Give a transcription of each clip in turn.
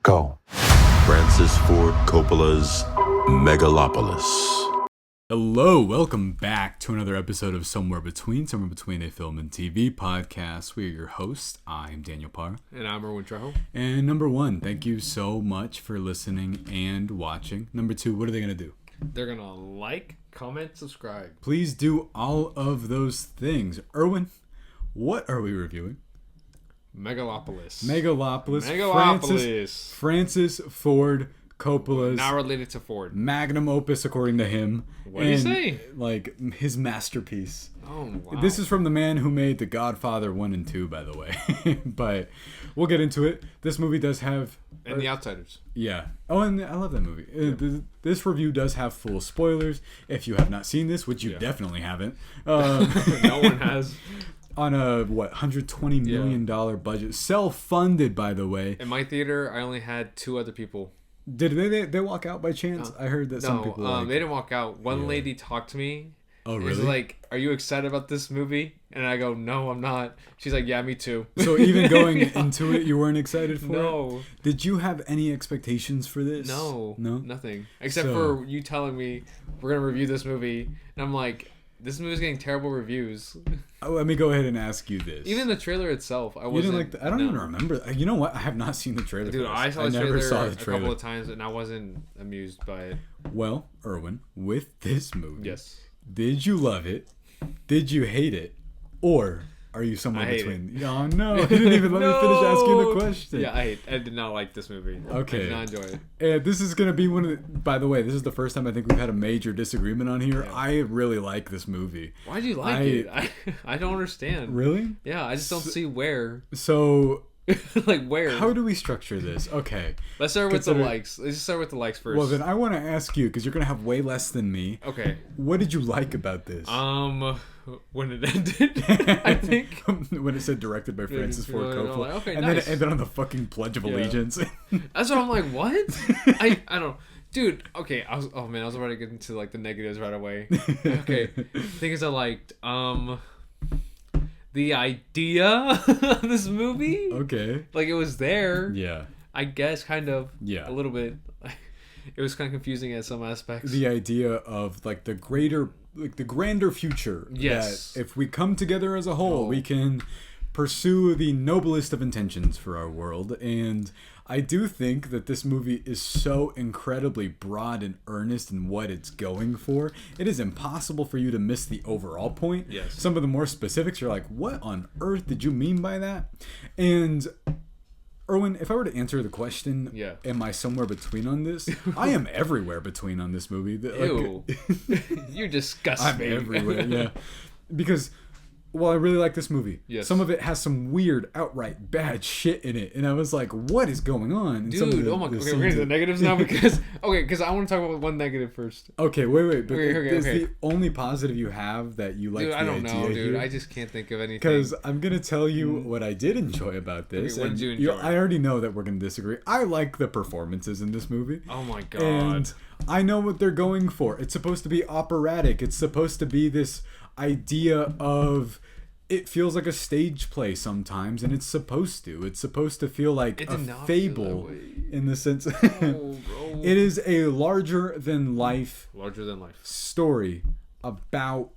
Go. Francis Ford Coppola's Megalopolis. Hello, welcome back to another episode of Somewhere Between a Film and TV podcast. We are your hosts. I'm Daniel Parr. And I'm Erwin. And number one, thank you so much for listening and watching. Number two, what are they going to do? They're going to like, comment, subscribe. Please do all of those things. Erwin, what are we reviewing? Megalopolis. Francis Ford Coppola's not related to Ford. magnum opus, according to him. What did he say? Like, his masterpiece. Oh, wow. This is from the man who made The Godfather 1 and 2, by the way. But we'll get into it. This movie does have... And The Outsiders. Yeah. Oh, and I love that movie. This review does have full spoilers. If you have not seen this, which you definitely haven't. No one has. On a, $120 million budget. Self-funded, by the way. In my theater, I only had two other people. Did they walk out by chance? I heard that some people they didn't walk out. One lady talked to me. Oh, really? She's like, "Are you excited about this movie?" And I go, "No, I'm not." She's like, "Yeah, me too." So even going into it, you weren't excited for it? No. Did you have any expectations for this? No, No? nothing. Except for you telling me we're going to review this movie. And I'm like, this movie's getting terrible reviews. Let me go ahead and ask you this. Even the trailer itself, I wasn't... You didn't like I don't even remember. You know what? I have not seen the trailer. Dude, I saw the trailer a couple of times and I wasn't amused by it. Well, Erwin, with this movie, yes, did you love it? Did you hate it? Or are you somewhere between? Oh no, you didn't even let me finish asking the question. Yeah, I did not like this movie. Okay. I did not enjoy it. And this is going to be one of the... By the way, this is the first time I think we've had a major disagreement on here. Yeah. I really like this movie. Why do you like it? I don't understand. Really? Yeah, I just don't see where. So... like where? How do we structure this? Okay. Let's start with the likes. Let's just start with the likes first. Well, then I want to ask you, because you're going to have way less than me. Okay. What did you like about this? When it ended, I think. When it said directed by Francis Ford Coppola. Like, okay, and nice. then it ended on the fucking Pledge of Allegiance. That's what I'm like, what? I don't... Dude, okay, I was about to get into, like, the negatives right away. Okay. Things I liked. The idea of this movie. Okay. Like, it was there. Yeah. I guess, kind of. Yeah. A little bit. It was kind of confusing at some aspects. The idea of, like, the grander future. Yes. That if we come together as a whole, we can pursue the noblest of intentions for our world. And I do think that this movie is so incredibly broad and earnest in what it's going for. It is impossible for you to miss the overall point. Yes. Some of the more specifics, you're like, what on earth did you mean by that? And... Erwin, if I were to answer the question, am I somewhere between on this? I am everywhere between on this movie. Ew. You disgust me. I'm everywhere, yeah. Because, well, I really like this movie. Yes. Some of it has some weird, outright bad shit in it. And I was like, what is going on? And dude, oh my god. Okay, we're getting to the negatives now because I want to talk about one negative first. Okay, wait. But okay. the only positive you have that you like the idea. Dude, I don't know, dude. Here? I just can't think of anything. Because I'm going to tell you what I did enjoy about this. Okay, what did you enjoy? I already know that we're going to disagree. I like the performances in this movie. Oh my god. And I know what they're going for. It's supposed to be operatic. It's supposed to be this idea of... It feels like a stage play sometimes, and it's supposed to. It's supposed to feel like a fable in the sense... It is a larger-than-life story about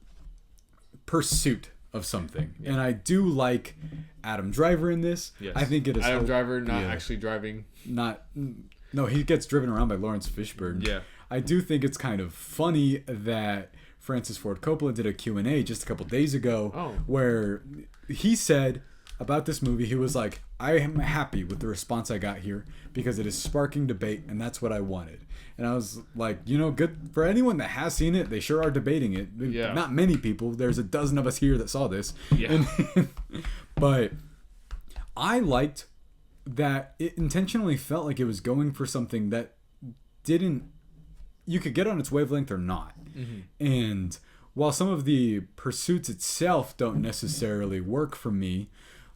pursuit of something. Yeah. And I do like Adam Driver in this. Yes. I think it is... Adam Driver not actually driving. No, he gets driven around by Lawrence Fishburne. Yeah. I do think it's kind of funny that... Francis Ford Coppola did a Q&A just a couple days ago where he said about this movie, he was like, I am happy with the response I got here because it is sparking debate and that's what I wanted. And I was like, good for anyone that has seen it. They sure are debating it. Yeah. Not many people. There's a dozen of us here that saw this. Yeah. But I liked that it intentionally felt like it was going for something that you could get on its wavelength or not. Mm-hmm. And while some of the pursuits itself don't necessarily work for me,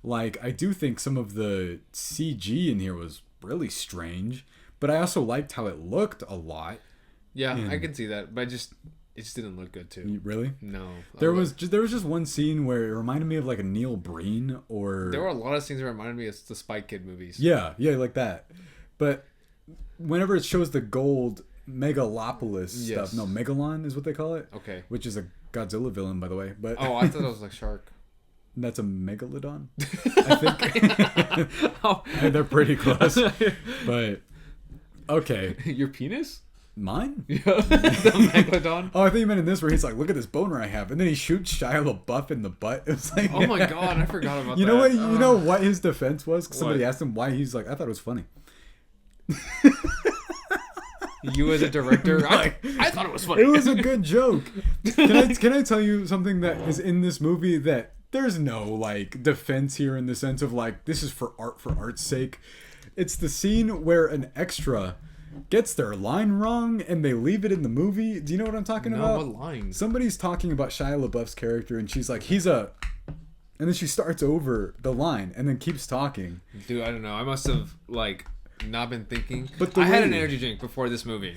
like I do think some of the CG in here was really strange, but I also liked how it looked a lot. Yeah, I can see that, but it just didn't look good too. Really? No. There was just one scene where it reminded me of like a Neil Breen or... There were a lot of scenes that reminded me of the Spy Kid movies. Yeah, like that. But whenever it shows the gold Megalopolis stuff, no, Megalon is what they call it. Okay. Which is a Godzilla villain, by the way. But oh, I thought it was like shark. That's a megalodon, I think. Oh. They're pretty close. But okay, Your penis? mine? Yeah, the megalodon. Oh, I think you meant in this where he's like, "Look at this boner I have," and then he shoots Shia LaBeouf in the butt. It was like, Oh my god, I forgot about that. You know what? You know what his defense was? 'Cause somebody What? asked him why he's like, "I thought it was funny." You as a director, I thought it was funny. It was a good joke. Can I tell you something that is in this movie that there's no like defense here in the sense of like this is for art's sake. It's the scene where an extra gets their line wrong and they leave it in the movie. Do you know what I'm talking about? What line? Somebody's talking about Shia LaBeouf's character and she's like, he's a... And then she starts over the line and then keeps talking. Dude, I don't know. I must have like not been thinking. But I had an energy drink before this movie.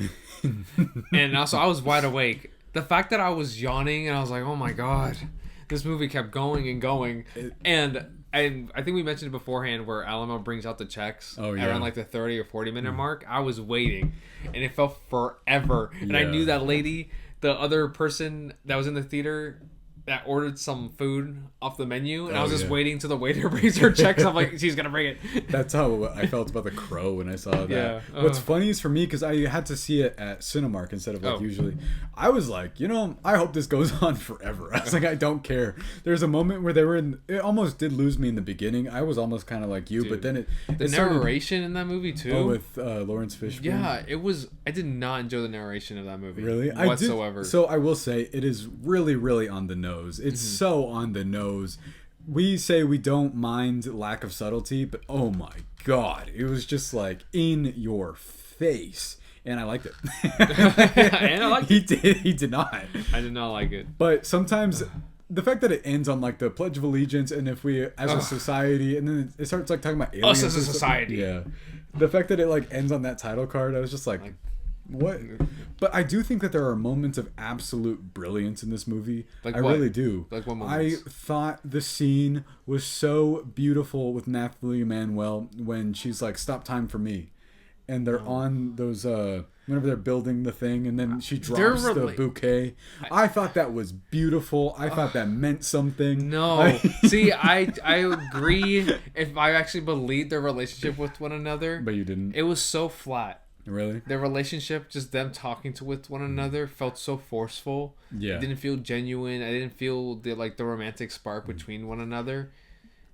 And also I was wide awake. The fact that I was yawning and I was like, oh my god. This movie kept going and going. And I think we mentioned it beforehand where Alamo brings out the checks around like the 30 or 40 minute mark. I was waiting and it felt forever. And I knew that lady, the other person that was in the theater that ordered some food off the menu, and I was just waiting till the waiter brings her checks. I'm like, she's gonna bring it. That's how I felt about The Crow when I saw that. Yeah. What's funny is for me, because I had to see it at Cinemark instead of like usually, I was like, I hope this goes on forever. I was like, I don't care. There's a moment where they were in, it almost did lose me in the beginning. I was almost kind of like you, but then the narration in that movie too. Oh, with Lawrence Fishburne. Yeah, it was. I did not enjoy the narration of that movie. Really? Whatsoever. So I will say it is really, really on the nose. It's so on the nose. We say we don't mind lack of subtlety, but oh my god, it was just like in your face. And I liked it. And I liked it. He did not. I did not like it. But sometimes the fact that it ends on like the Pledge of Allegiance, and if we as a society, and then it starts like talking about aliens. Us as a society. Yeah. The fact that it like ends on that title card, I was just like what? But I do think that there are moments of absolute brilliance in this movie. Like I what? really do. Like what I moments? thought the scene was so beautiful with Nathalie Emmanuel when she's like, "Stop time for me," and they're on those whenever they're building the thing, and then she drops the bouquet. I thought that was beautiful. I thought that meant something. No, see, I agree. If I actually believed their relationship with one another, But you didn't. it was so flat. Really? Their relationship, just them talking with one another, felt so forceful. Yeah. It didn't feel genuine. I didn't feel the romantic spark between one another.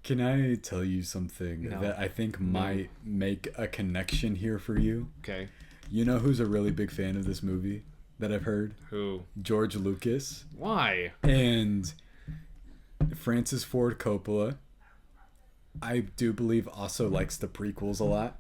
Can I tell you something No. that I think might make a connection here for you? Okay. You know who's a really big fan of this movie that I've heard? Who? George Lucas. Why? And Francis Ford Coppola, I do believe, also likes the prequels a lot.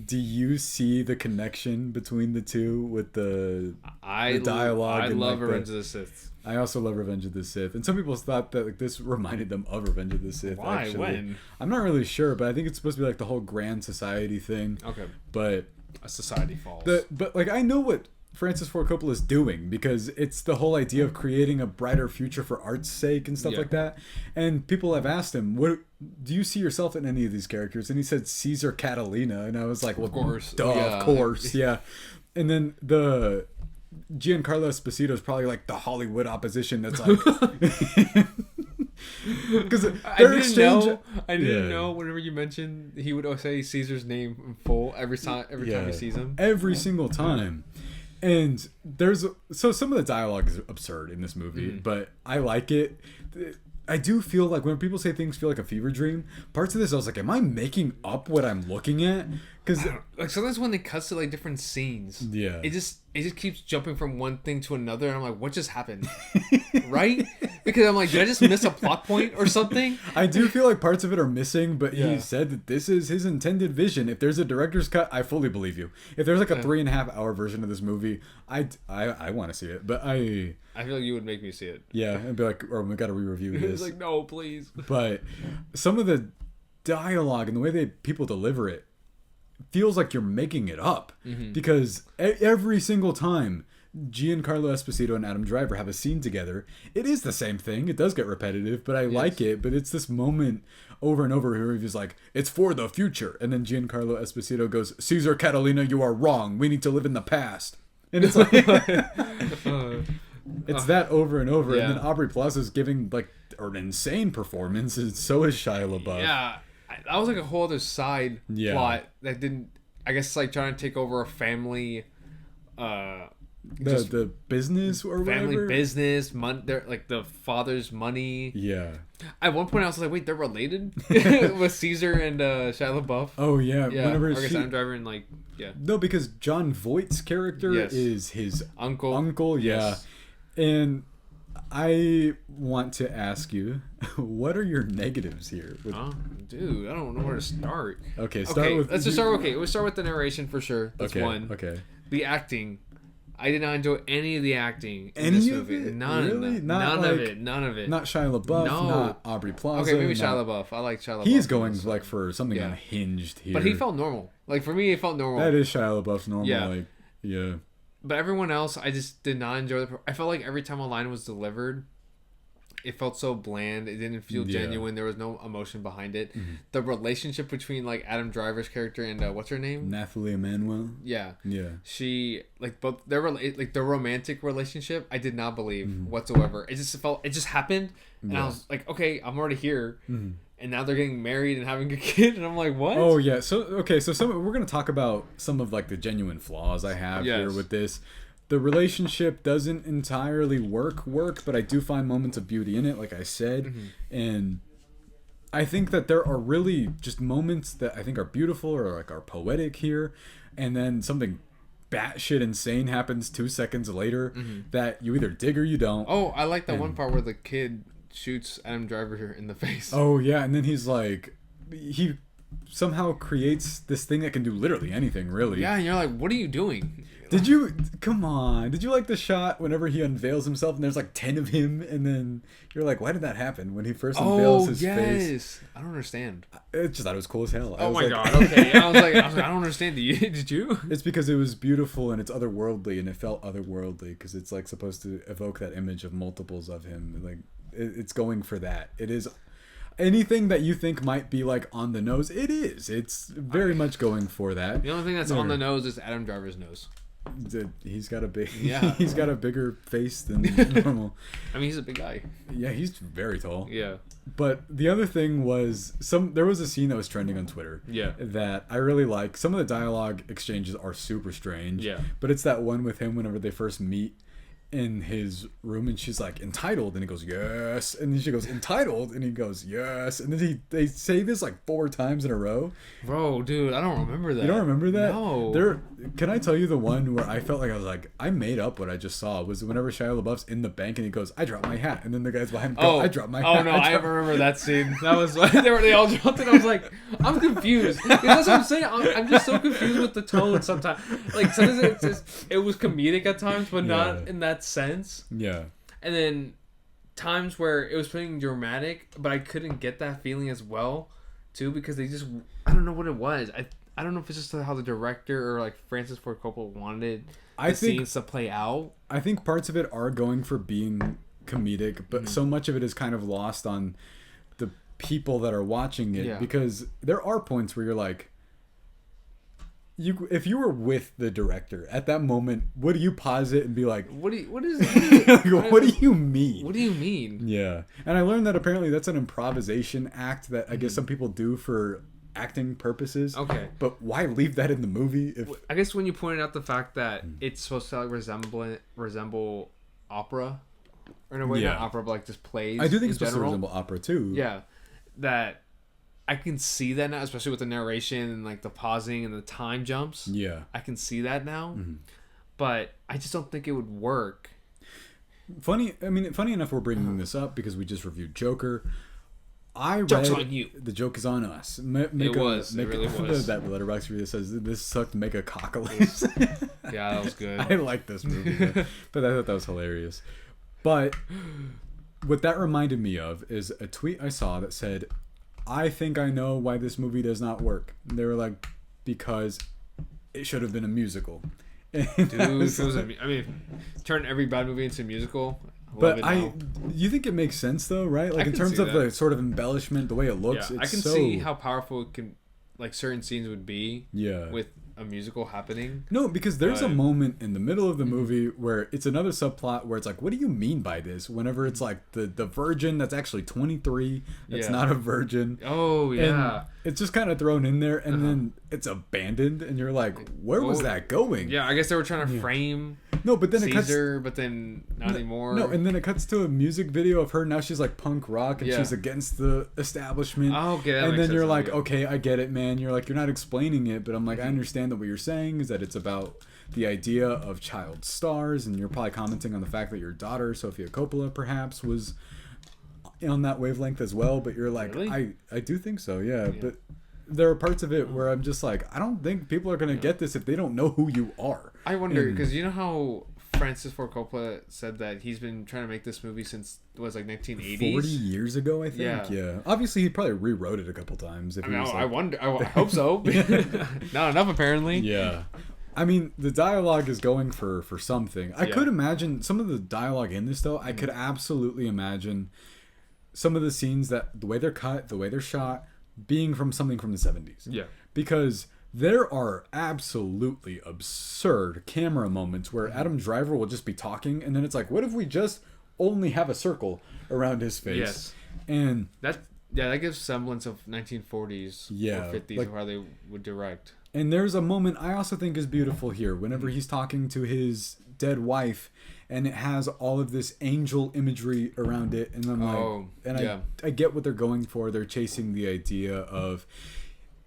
Do you see the connection between the two with the dialogue? I and love like Revenge of the Sith. I also love Revenge of the Sith, and some people thought that like this reminded them of Revenge of the Sith. Why? Actually. When? I'm not really sure, but I think it's supposed to be like the whole grand society thing. Okay. But A society falls. but like I know what Francis Ford Coppola is doing because it's the whole idea of creating a brighter future for art's sake and stuff like that. And people have asked him, "What do you see yourself in any of these characters?" And he said Cesar Catalina, and I was like, "Well, Of course. duh, Yeah. of course, yeah." And then the Giancarlo Esposito is probably like the Hollywood opposition. That's like because I didn't know whenever you mentioned he would always say Caesar's name in full every time he sees him. every single time. And so some of the dialogue is absurd in this movie, but I like it. I do feel like when people say things feel like a fever dream, parts of this I was like, am I making up what I'm looking at? Because Like sometimes when it cuts to like different scenes, Yeah. it just keeps jumping from one thing to another, and I'm like, what just happened? Right? Because I'm like, did I just miss a plot point or something? I do feel like parts of it are missing, but Yeah. he said that this is his intended vision. If there's a director's cut, I fully believe you. If there's like a 3.5 hour version of this movie, I want to see it. But I feel like you would make me see it. yeah, and be like, or we got to re-review this. It's like, no, please. But some of the dialogue and the way people deliver it feels like you're making it up because every single time Giancarlo Esposito and Adam Driver have a scene together. It is the same thing. It does get repetitive, but I like it. But it's this moment over and over where he's like, it's for the future. And then Giancarlo Esposito goes, Cesar Catalina, you are wrong. We need to live in the past. And it's like, it's that over and over. Yeah. And then Aubrey Plaza's giving like an insane performance, and so is Shia LaBeouf. Yeah. That was like a whole other side plot that didn't, I guess, like trying to take over a family, the business or family whatever. business, like the father's money. Yeah. At one point, I was like, "Wait, they're related with Caesar and Shia LaBeouf." Oh yeah. Yeah. Whenever I guess Adam Driver and like No, because John Voight's character is his uncle. Yeah. And I want to ask you, what are your negatives here? Oh, dude, I don't know where to start. Okay, Let's just start. Okay, we'll start with the narration for sure. That's one. Okay. The acting. I did not enjoy any of the acting in Any this of movie. it? None. Really? None of it. None of it. Not Shia LaBeouf. No. Not Aubrey Plaza. Okay, maybe not, Shia LaBeouf. I like Shia LaBeouf. He's going like for something Yeah. unhinged here. But he felt normal. Like for me, it felt normal. That is Shia LaBeouf's normal. Yeah. Like, yeah. But everyone else, I just did not enjoy I felt like every time a line was delivered, it felt so bland. It didn't feel genuine. There was no emotion behind it. Mm-hmm. The relationship between like Adam Driver's character and what's her name? Nathalie Emmanuel. Yeah. Yeah. She like both their romantic relationship. I did not believe whatsoever. It just happened, and I was like, okay, I'm already here, and now they're getting married and having a kid, and I'm like, what? Oh yeah. So okay. So we're gonna talk about some of like the genuine flaws I have here with this. The relationship doesn't entirely work, but I do find moments of beauty in it, like I said. And I think that there are really just moments that I think are beautiful or like are poetic here. And then something batshit insane happens 2 seconds later that you either dig or you don't. Oh, I like that one part where the kid shoots Adam Driver in the face. Oh, yeah. And then he's like, he somehow creates this thing that can do literally anything, really. Yeah, and you're like, what are you doing? Did you like the shot whenever he unveils himself and there's like 10 of him, and then you're like, why did that happen when he first unveils his face? I don't understand. I just thought it was cool as hell. Oh my god, okay. I was like, I don't understand. Did you? It's because it was beautiful and it's otherworldly, and it felt otherworldly because it's like supposed to evoke that image of multiples of him. Like it's going for that. It is anything that you think might be like on the nose. It is. It's very much going for that. The only thing that's on the nose is Adam Driver's nose. He's got a big he's got a bigger face than normal. I mean, he's a big guy. Yeah, he's very tall. Yeah. But the other thing was there was a scene that was trending on Twitter. Yeah. That I really like. Some of the dialogue exchanges are super strange. Yeah. But it's that one with him whenever they first meet in his room, and she's like, entitled, and he goes, yes, and then she goes, entitled, and he goes, yes, and then they say this like 4 times in a row. Bro, dude, I don't remember that. You don't remember that? No. Can I tell you the one where I felt like I was like, I made up what I just saw, was whenever Shia LaBeouf's in the bank and he goes, I dropped my hat, and then the guys behind him go, I dropped my hat. Oh no, I remember that scene. That was they all dropped it. I was like, I'm confused. That's what I'm saying. I'm just so confused with the tone sometimes. Like sometimes it was comedic at times, but not in that sense. Yeah. And then times where it was feeling dramatic, but I couldn't get that feeling as well too, because they just, I don't know what it was. I don't know if it's just how the director or like Francis Ford Coppola wanted scenes to play out. I think parts of it are going for being comedic, but so much of it is kind of lost on the people that are watching it, because there are points where you're like, if you were with the director at that moment, would you pause it and be like, what do you mean? What do you mean? Yeah. And I learned that apparently that's an improvisation act that I guess some people do for acting purposes. Okay. But why leave that in the movie? I guess when you pointed out the fact that it's supposed to resemble opera, or in a way not opera, but like just plays. I do think it's supposed to resemble opera too. Yeah. That I can see that now, especially with the narration and like the pausing and the time jumps. Yeah. I can see that now. But I just don't think it would work. Funny enough we're bringing this up because we just reviewed Joker. Joke's on you. The joke is on us. It really was. That letterbox review that says this sucked Megalopolis. Yeah, that was good. I like this movie, but I thought that was hilarious. But what that reminded me of is a tweet I saw that said, I think I know why this movie does not work. They were like, because it should have been a musical. Dude, if it was turn every bad movie into a musical. But you think it makes sense though, right? Like in terms of the sort of embellishment, the way it looks. Yeah, it's I can see how powerful it can, like certain scenes would be. Yeah. With a musical happening. No, because there's a moment in the middle of the movie where it's another subplot where it's like, what do you mean by this? Whenever it's like the virgin that's actually 23, that's not a virgin. Oh yeah. And it's just kind of thrown in there, and then it's abandoned, and you're like, where was that going? Yeah, I guess they were trying to frame. No, but then Cesar, but then not anymore. No, and then it cuts to a music video of her. Now she's like punk rock, and she's against the establishment. Oh, okay. And then you're like, okay, I get it, man. You're like, you're not explaining it, but I'm like, I understand that what you're saying is that it's about the idea of child stars, and you're probably commenting on the fact that your daughter, Sofia Coppola, perhaps was on that wavelength as well. But you're like, really? I do think so, yeah. But there are parts of it where I'm just like, I don't think people are gonna get this if they don't know who you are. I wonder, because you know how Francis Ford Coppola said that he's been trying to make this movie since it was like 1980s, 40 years ago, I think. Yeah. Obviously, he probably rewrote it a couple times. I wonder. I hope so. Not enough, apparently. Yeah. I mean, the dialogue is going for something. I could imagine some of the dialogue in this, though. I could absolutely imagine some of the scenes, that the way they're cut, the way they're shot, being from something from the 70s. Yeah. Because there are absolutely absurd camera moments where Adam Driver will just be talking, and then it's like, what if we just only have a circle around his face? Yes. And that gives semblance of 1940s or 50s, like, how they would direct. And there's a moment I also think is beautiful here whenever he's talking to his dead wife, and it has all of this angel imagery around it, and I'm like, I get what they're going for. They're chasing the idea of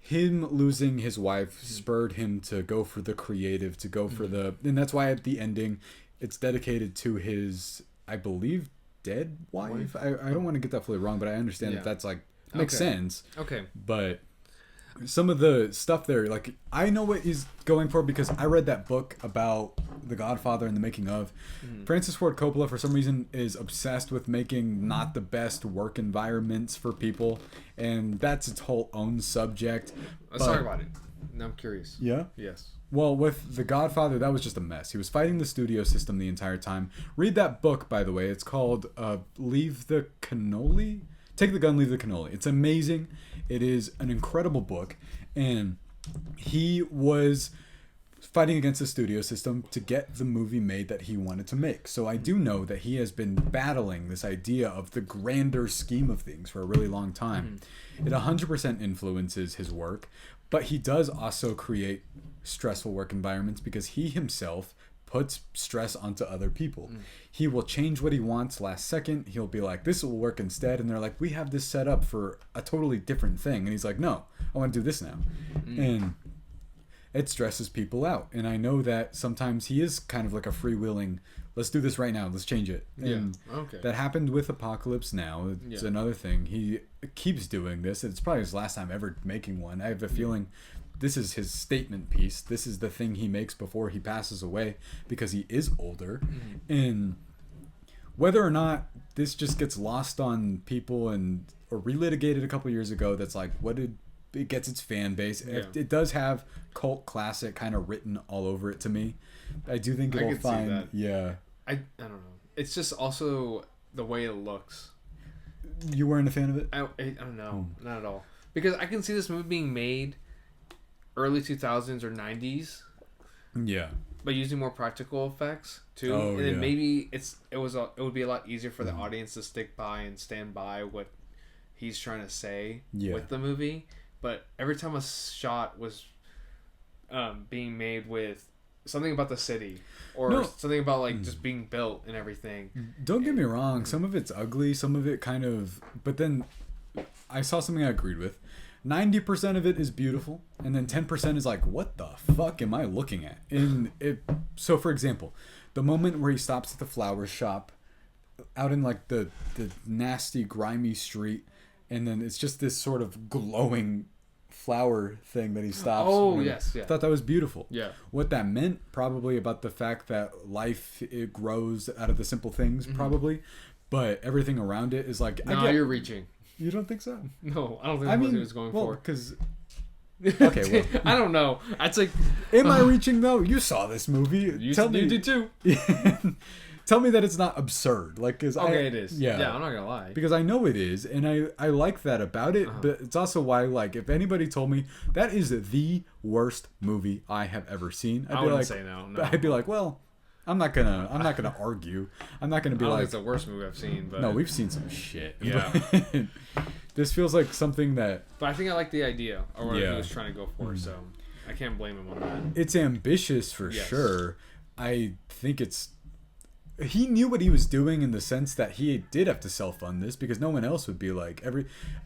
him losing his wife spurred him to go for the creative, to go for and that's why at the ending it's dedicated to his, I believe, dead wife. I don't want to get that fully wrong, but I understand that that's like makes sense. Okay. But some of the stuff there, like, I know what he's going for because I read that book about The Godfather and the making of. Francis Ford Coppola, for some reason, is obsessed with making not the best work environments for people, and that's its whole own subject. Let's talk about it. Now I'm curious. Yeah? Yes. Well, with The Godfather, that was just a mess. He was fighting the studio system the entire time. Read that book, by the way. It's called Leave the Cannoli? Take the Gun, Leave the Cannoli. It's amazing. It is an incredible book. And he was fighting against the studio system to get the movie made that he wanted to make. So I do know that he has been battling this idea of the grander scheme of things for a really long time. It 100% influences his work, but he does also create stressful work environments because he himself puts stress onto other people. He will change what he wants last second. He'll be like, this will work instead. And they're like, we have this set up for a totally different thing. And he's like, no, I want to do this now. And it stresses people out. And I know that sometimes he is kind of like a freewheeling, let's do this right now, let's change it. And that happened with Apocalypse Now. It's another thing. He keeps doing this. It's probably his last time ever making one. I have a feeling this is his statement piece. This is the thing he makes before he passes away because he is older. And whether or not this just gets lost on people or relitigated a couple years ago, that's like, it gets its fan base. It does have cult classic kind of written all over it to me. I do think it'll find I don't know. It's just also the way it looks. You weren't a fan of it? I don't know. Not at all. Because I can see this movie being made early 2000s or 90s. Yeah. But using more practical effects too. And then maybe it would be a lot easier for the audience to stick by and stand by what he's trying to say with the movie. But every time a shot was being made with something about the city or something about like just being built and everything. Don't get me wrong, some of it's ugly, some of it kind of, but then I saw something I agreed with. 90% of it is beautiful, and then 10% is like, what the fuck am I looking at? So for example, the moment where he stops at the flower shop out in like the nasty grimy street, and then it's just this sort of glowing flower thing that he stops. I thought that was beautiful. Yeah. What that meant, probably about the fact that life, it grows out of the simple things, probably, but everything around it is like, you're reaching. You don't think so? No, I don't think that's what he was going for. Because Okay, well, I don't know. It's like, am I reaching though? You saw this movie. you did too. Tell me that it's not absurd. Like, cause Okay, it is. Yeah, I'm not gonna lie. because I know it is, and I like that about it. But it's also why, like, if anybody told me that is the worst movie I have ever seen, I wouldn't say no. I'd be like, well, I'm not gonna argue. I'm not gonna be I don't like, think it's the worst movie I've seen. But no, we've seen some shit. Yeah. This feels like something that But I think I like the idea or what he Yeah. was trying to go for, so I can't blame him on that. it's ambitious for Yes. sure. I think he knew what he was doing in the sense that he did have to self-fund this because no one else would be like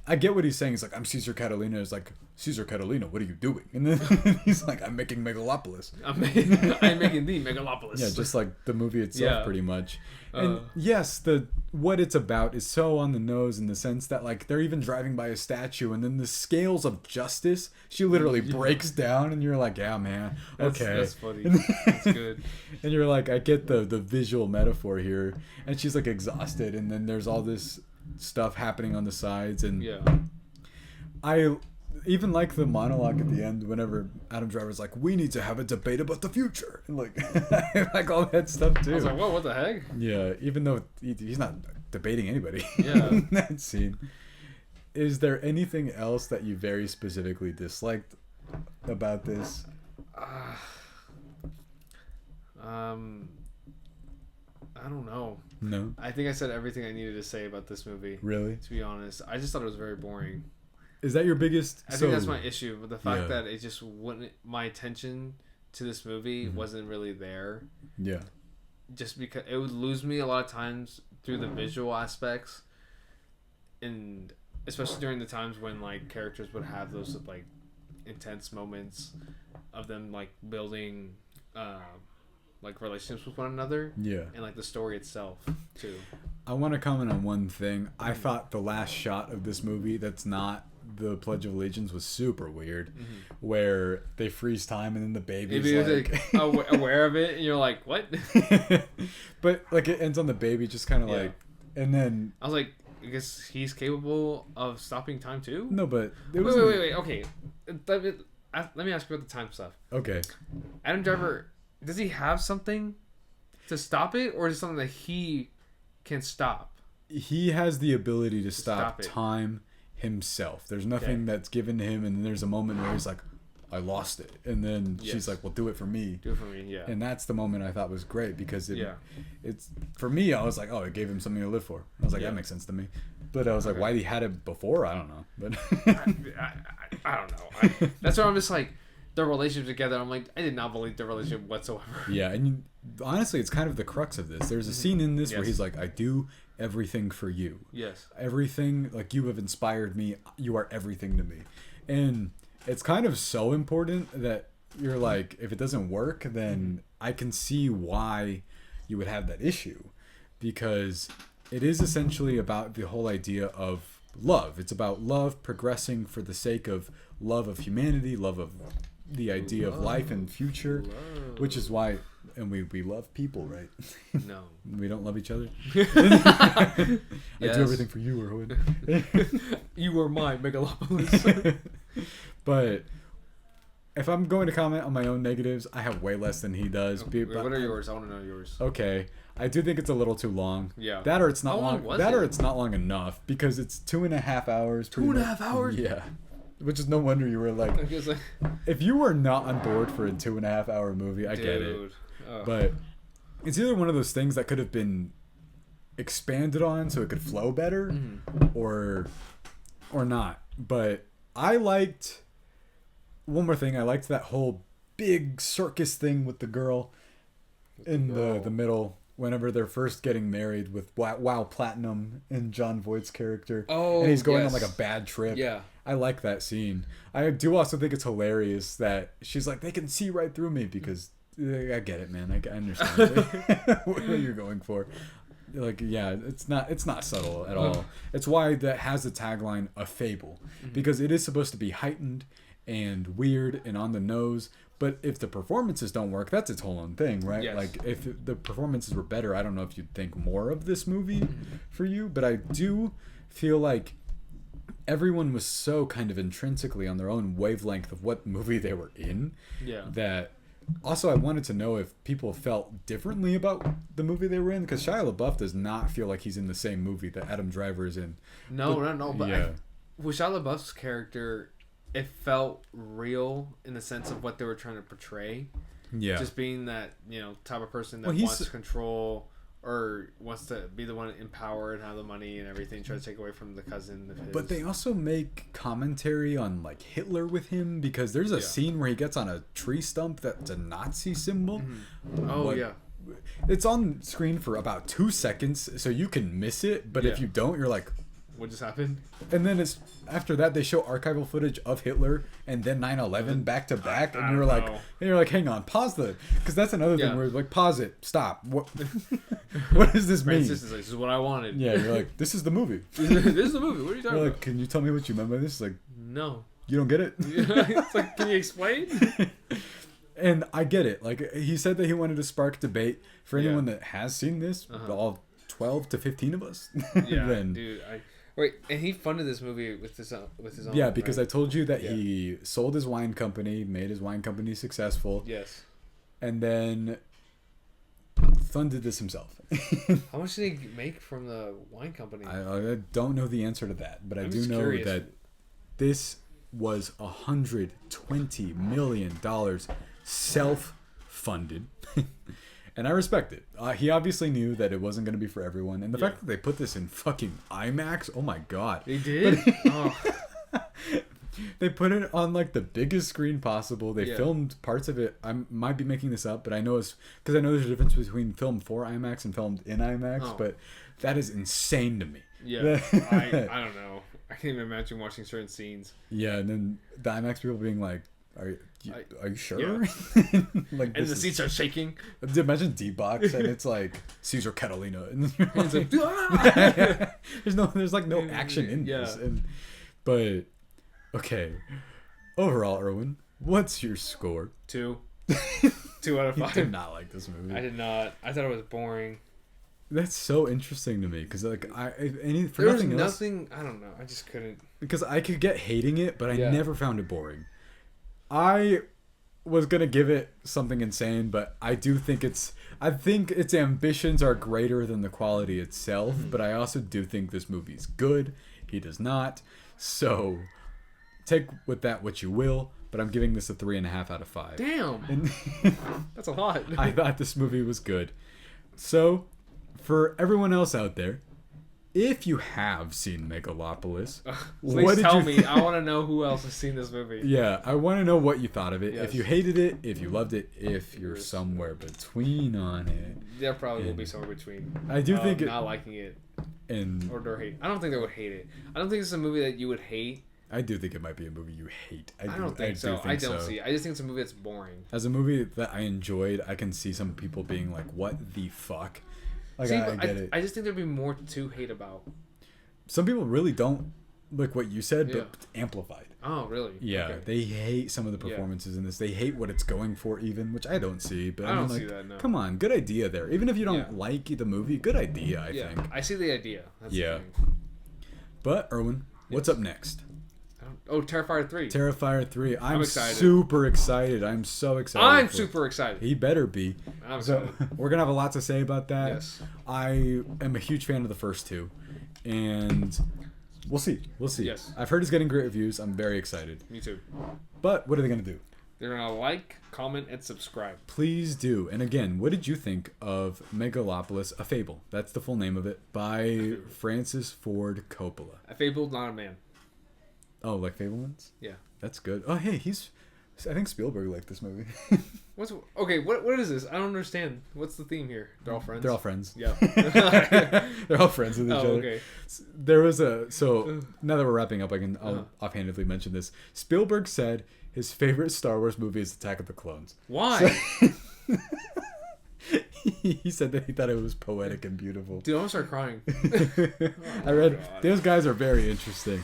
I get what he's saying. He's like, I'm Cesar Catalina. It's like, Cesar Catalina, what are you doing? And then he's like, I'm making Megalopolis. I'm making the Megalopolis. Yeah, just like the movie itself, Yeah. pretty much. And yes, what it's about is so on the nose in the sense that like they're even driving by a statue, and then the scales of justice, she literally breaks down, and you're like, yeah, man, okay, That's funny. That's good. and you're like, I get the visual metaphor here, and she's like exhausted, and then there's all this stuff happening on the sides, and Yeah. I even like the monologue at the end whenever Adam Driver's like, we need to have a debate about the future, and like I like all that stuff too. I was like, whoa, what the heck? Yeah, even though he's not debating anybody Yeah. in that scene. Is there anything else that you very specifically disliked about this? I don't know. No? I think I said everything I needed to say about this movie. Really? To be honest, I just thought it was very boring. Is that your biggest... I think that's my issue with the fact Yeah. that it just wouldn't. My attention to this movie wasn't really there. Yeah. Just because it would lose me a lot of times through the visual aspects, and especially during the times when like characters would have those like intense moments of them like building like relationships with one another. Yeah. And like the story itself too. I want to comment on one thing. I thought the last shot of this movie that's not the Pledge of Allegiance was super weird, where they freeze time and then the baby's If you're like aware of it and you're like, what? but like it ends on the baby just kind of Yeah. like, and then I was like, I guess he's capable of stopping time too? no, but it was Wait. Okay. Let me ask you about the time stuff. Okay. Adam Driver, does he have something to stop it, or is it something that he can stop? He has the ability to stop it. time himself. There's nothing that's given to him, and then there's a moment where he's like, I lost it, and then she's Yes. like, well, do it for me. Do it for me, yeah. And that's the moment I thought was great because Yeah. it's for me. I was like, oh, it gave him something to live for. I was like, Yeah. that makes sense to me. But I was like, Okay. why he had it before? I don't know. But I don't know. That's why I'm just like, the relationship together, I'm like, I did not believe the relationship whatsoever. yeah, and honestly, it's kind of the crux of this. There's a scene in this where Yes. he's like, I do everything for you. Yes. Everything, like, you have inspired me. You are everything to me. And it's kind of so important that you're like, if it doesn't work, then I can see why you would have that issue, because it is essentially about the whole idea of love. It's about love progressing for the sake of love of humanity, love of the idea of life and future, which is why, and we love people, right? No. We don't love each other. I Yes. do everything for you, Erwin. You are my Megalopolis. But if I'm going to comment on my own negatives, I have way less than he does. Wait, what are yours? I want to know yours. Okay, I do think it's a little too long. Yeah. That or it's not How long long. was That or it? it's not long enough because it's 2.5 hours. pretty 2.5 much. hours? Yeah. Which is no wonder you were like, I was like, if you were not on board for a 2.5 hour movie, I get it. dude. Ugh. But it's either one of those things that could have been expanded on so it could flow better, or not. But I liked one more thing. I liked that whole big circus thing with the girl in the middle whenever they're first getting married with Wow Platinum and John Voight's character. Oh, and he's going yes. on like a bad trip. Yeah. I like that scene. I do also think it's hilarious that she's like, they can see right through me because I get it, man. I understand what you're going for. Like, yeah, it's not subtle at all. It's why that has the tagline "a fable," because it is supposed to be heightened and weird and on the nose. But if the performances don't work, that's its whole own thing, right? Yes. Like, if the performances were better, I don't know if you'd think more of this movie for you. But I do feel like everyone was so kind of intrinsically on their own wavelength of what movie they were in. Yeah. That also I wanted to know if people felt differently about the movie they were in, because Shia LaBeouf does not feel like he's in the same movie that Adam Driver is in. No, but yeah. With Shia LaBeouf's character, it felt real in the sense of what they were trying to portray. Yeah. Just being that, type of person that Well, wants to control or wants to be the one in power and have the money and everything, try to take away from the cousin of his. But they also make commentary on like Hitler with him, because there's a scene where he gets on a tree stump that's a Nazi symbol. Mm-hmm. Oh, yeah. It's on screen for about 2 seconds, so you can miss it, but if you don't, you're like, what just happened? and then it's after that they show archival footage of Hitler and then 9/11 back to back, and you're like, hang on, pause because that's another thing where it's like, pause it, stop. What does this mean? Francis is like, this is what I wanted. Yeah, you're like, this is the movie. This is the movie. What are you talking You're about? like, can you tell me what you meant by this? Like, No. you don't get it? It's like, can you explain? And I get it. Like, he said that he wanted to spark debate for anyone that has seen this, all 12 to 15 of us. Yeah, then, dude. Wait, and he funded this movie with his own. Yeah, because I told you that he sold his wine company, made his wine company successful. Yes. And then funded this himself. How much did he make from the wine company? I don't know the answer to that, but I do know curious. that this was $120 million self-funded. And I respect it. He obviously knew that it wasn't going to be for everyone. And the fact that they put this in fucking IMAX, oh my god. They did? They put it on like the biggest screen possible. They filmed parts of it. I might be making this up, but I know it's because I know there's a difference between filmed for IMAX and filmed in IMAX. But that is insane to me. Yeah, I don't know. I can't even imagine watching certain scenes. Yeah, and then the IMAX people being like, "Are you sure?" Yeah. Like, and the seats are shaking. Imagine D-Box and it's like Cesar Catalina, and It's like, ah! there's like no action in this. But okay, overall, Erwin, what's your score? 2. 2 out of 5. I did not like this movie. I did not. I thought it was boring. That's so interesting to me, because like There was nothing. I don't know. I just couldn't. Because I could get hating it, but I never found it boring. I was gonna give it something insane, but I think its ambitions are greater than the quality itself. But I also do think this movie's good. He does not. So take with that what you will. But I'm giving this a 3.5 out of 5. Damn. And that's a lot. I thought this movie was good. So for everyone else out there, if you have seen Megalopolis, please tell me. I want to know who else has seen this movie. Yeah, I want to know what you thought of it. Yes. If you hated it, if you loved it, if you're somewhere between on it. There probably will be somewhere between. I do think not liking it or hate. I don't think they would hate it. I don't think it's a movie that you would hate. I do think it might be a movie you hate. I don't think so. I don't see it. I just think it's a movie that's boring. As a movie that I enjoyed, I can see some people being like, "What the fuck?" Like, see, I get it. I just think there'd be more to hate about. Some people really don't like what you said, but amplified. Oh, really? Yeah, okay. They hate some of the performances in this. They hate what it's going for, even, which I don't see. But I mean, don't see that. No. Come on, good idea there. Even if you don't like the movie, good idea. I think. I see the idea. That's yeah. the thing. But Erwin, what's up next? Terrifier 3. Terrifier 3. I'm excited. super excited. I'm so excited. I'm super excited. He better be. I'm excited. We're gonna have a lot to say about that. Yes. I am a huge fan of the first two, and we'll see. Yes. I've heard it's getting great reviews. I'm very excited. Me too. But what are they gonna do? They're gonna like, comment, and subscribe. Please do. And again, what did you think of Megalopolis, A Fable? That's the full name of it, by Francis Ford Coppola. A Fable, not a man. Oh, like Fablemans? Yeah. That's good. Oh, hey, I think Spielberg liked this movie. What is this? I don't understand. What's the theme here? They're all friends? They're all friends. Yeah. They're all friends with each other. Okay. There was now that we're wrapping up, I'll offhandedly mention this. Spielberg said his favorite Star Wars movie is Attack of the Clones. Why? He said that he thought it was poetic and beautiful. Dude, I'm gonna start crying. I read those guys are very interesting.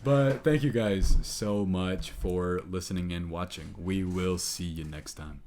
But thank you guys so much for listening and watching. We will see you next time.